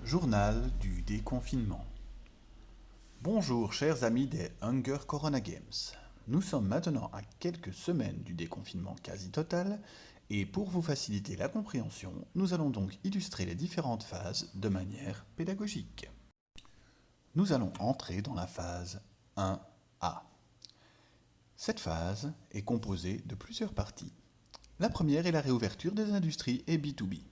Journal du déconfinement. Bonjour chers amis des Hunger Corona Games. Nous sommes maintenant à quelques semaines du déconfinement quasi total et pour vous faciliter la compréhension, nous allons donc illustrer les différentes phases de manière pédagogique. Nous allons entrer dans la phase 1A. Cette phase est composée de plusieurs parties. La première est la réouverture des industries et B2B.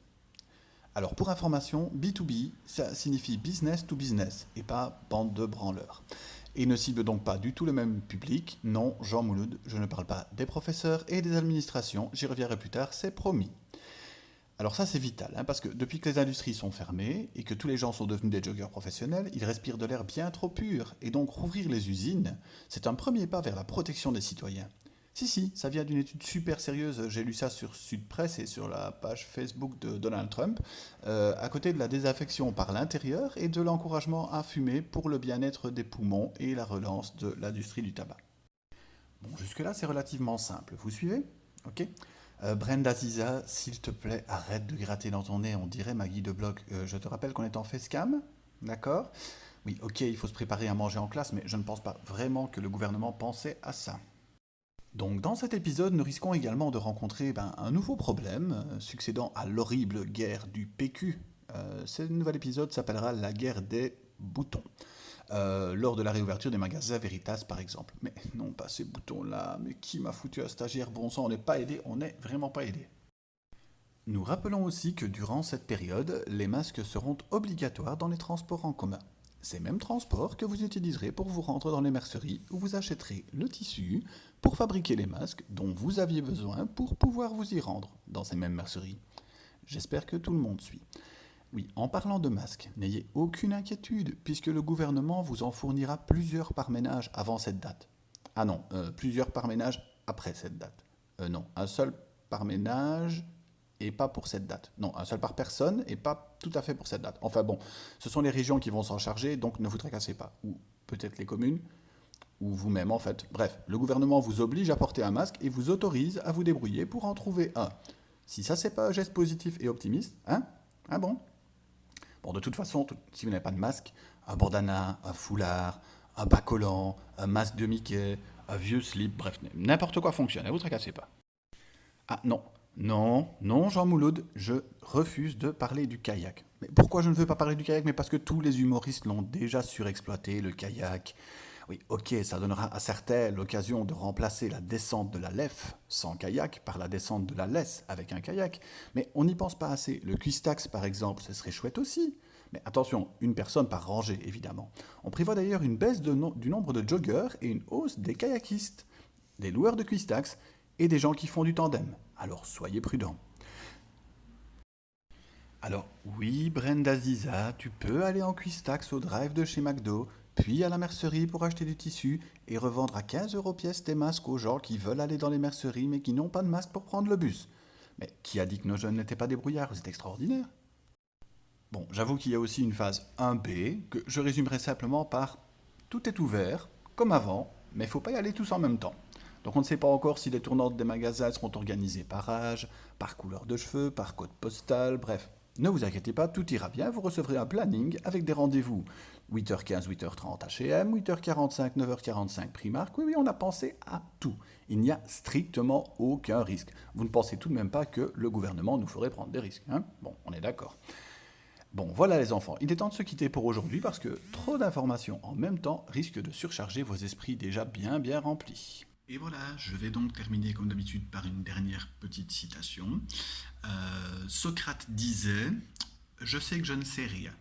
Alors pour information, B2B, ça signifie business to business et pas bande de branleurs. Et ne cible donc pas du tout le même public. Non, Jean Mouloud, je ne parle pas des professeurs et des administrations, j'y reviendrai plus tard, c'est promis. Alors ça c'est vital, parce que depuis que les industries sont fermées et que tous les gens sont devenus des joggeurs professionnels, ils respirent de l'air bien trop pur. Et donc rouvrir les usines, c'est un premier pas vers la protection des citoyens. Si, ça vient d'une étude super sérieuse, j'ai lu ça sur Sud Presse et sur la page Facebook de Donald Trump, à côté de la désaffection par l'intérieur et de l'encouragement à fumer pour le bien-être des poumons et la relance de l'industrie du tabac. Bon, jusque-là c'est relativement simple, vous suivez? Ok. Brenda Ziza, s'il te plaît, arrête de gratter dans ton nez, on dirait Maggie de Bloch. Je te rappelle qu'on est en facecam, d'accord? Oui, ok, il faut se préparer à manger en classe, mais je ne pense pas vraiment que le gouvernement pensait à ça. Donc dans cet épisode, nous risquons également de rencontrer un nouveau problème, succédant à l'horrible guerre du PQ. Ce nouvel épisode s'appellera la guerre des boutons. Lors de la réouverture des magasins Veritas par exemple. Mais non pas ces boutons-là, mais qui m'a foutu un stagiaire? Bon sang, on n'est pas aidé, on n'est vraiment pas aidé. Nous rappelons aussi que durant cette période, les masques seront obligatoires dans les transports en commun. Ces mêmes transports que vous utiliserez pour vous rendre dans les merceries où vous achèterez le tissu pour fabriquer les masques dont vous aviez besoin pour pouvoir vous y rendre dans ces mêmes merceries. J'espère que tout le monde suit. Oui, en parlant de masques, n'ayez aucune inquiétude puisque le gouvernement vous en fournira plusieurs par ménage avant cette date. Ah non, plusieurs par ménage après cette date. Non, un seul par ménage et pas pour cette date. Non, un seul par personne et pas tout à fait pour cette date. Enfin bon, ce sont les régions qui vont s'en charger, donc ne vous tracassez pas. Ou peut-être les communes, ou vous-même en fait. Bref, le gouvernement vous oblige à porter un masque et vous autorise à vous débrouiller pour en trouver un. Si ça c'est pas un geste positif et optimiste, hein? Ah bon? Bon, de toute façon, si vous n'avez pas de masque, un bandana, un foulard, un bas collant, un masque de Mickey, un vieux slip, bref, n'importe quoi fonctionne, ne vous tracassez pas. Ah non, non, Jean Mouloud, je refuse de parler du kayak. Mais pourquoi je ne veux pas parler du kayak? Mais parce que tous les humoristes l'ont déjà surexploité, le kayak. Oui, ok, ça donnera à certains l'occasion de remplacer la descente de la Leffe sans kayak par la descente de la Lesse avec un kayak. Mais on n'y pense pas assez. Le Cuistax, par exemple, ce serait chouette aussi. Mais attention, une personne par rangée, évidemment. On prévoit d'ailleurs une baisse du nombre de joggeurs et une hausse des kayakistes, des loueurs de Cuistax et des gens qui font du tandem. Alors soyez prudents. Alors oui, Brenda Ziza, tu peux aller en Cuistax au drive de chez McDo, puis à la mercerie pour acheter du tissu et revendre à 15 € pièce tes masques aux gens qui veulent aller dans les merceries mais qui n'ont pas de masque pour prendre le bus. Mais qui a dit que nos jeunes n'étaient pas débrouillards? C'est extraordinaire. Bon, j'avoue qu'il y a aussi une phase 1B que je résumerai simplement par tout est ouvert, comme avant, mais il ne faut pas y aller tous en même temps. Donc on ne sait pas encore si les tournantes des magasins seront organisées par âge, par couleur de cheveux, par code postal, bref. Ne vous inquiétez pas, tout ira bien, vous recevrez un planning avec des rendez-vous 8h15, 8h30 H&M, 8h45, 9h45 Primark. Oui, on a pensé à tout. Il n'y a strictement aucun risque. Vous ne pensez tout de même pas que le gouvernement nous ferait prendre des risques, hein? Bon, on est d'accord. Bon, voilà les enfants, il est temps de se quitter pour aujourd'hui parce que trop d'informations en même temps risque de surcharger vos esprits déjà bien remplis. Et voilà, je vais donc terminer comme d'habitude par une dernière petite citation. Socrate disait « Je sais que je ne sais rien ».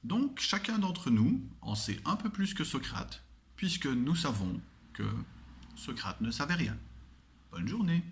Donc chacun d'entre nous en sait un peu plus que Socrate, puisque nous savons que Socrate ne savait rien. Bonne journée.